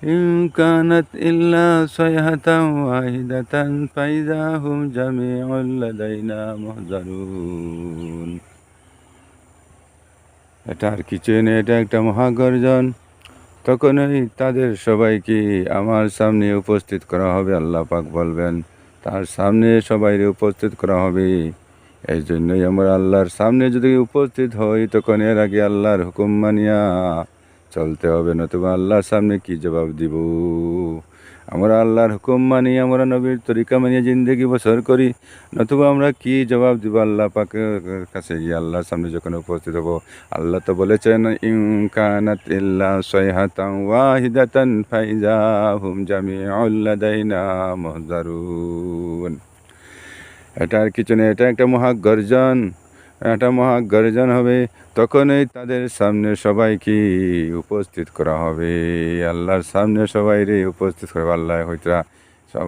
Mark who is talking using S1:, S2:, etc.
S1: In কানাত ইল্লা সাইহাতান ওয়াহিদাতান ফাইযা হুম জামিউল লাদাইনা মুহজারুন। এটা আর কিছুই নেই, এটা একটা মহাগর্জন। তখনই তাদের সবাইকে আমার সামনে উপস্থিত করা হবে। আল্লাহ পাক বলবেন তার সামনে সবাইকে উপস্থিত করা হবে। এই জন্যই আমরা আল্লাহর সামনে যদি উপস্থিত হই, তখন এর আগে আল্লাহর হুকুম মানিয়া চলতে হবে, নতুবা আল্লাহর সামনে কি জবাব দিব? আমরা আল্লাহর হুকুম মানি, আমরা নবীর তরিকা মানিয়ে জিন্দেগি বসর করি, নতুবা আমরা কি জবাব দিব আল্লাহ পাকের কাছে গিয়ে আল্লাহর সামনে যখন উপস্থিত হব? আল্লাহ তো বলেছেন, ইন কানাত ইল্লা সাইহাতান ওয়াহিদাতান ফাইযা হুম জামিউল লাদাইনা মুহজারুন। এটা আর কিছু নেই, এটা একটা মহাগর্জন। একটা মহাগর্জন হবে, তখনই তাদের সামনে সবাইকে উপস্থিত করা হবে। আল্লাহর সামনে সবাইরে উপস্থিত করবে। আল্লাহ হইতরা সবাই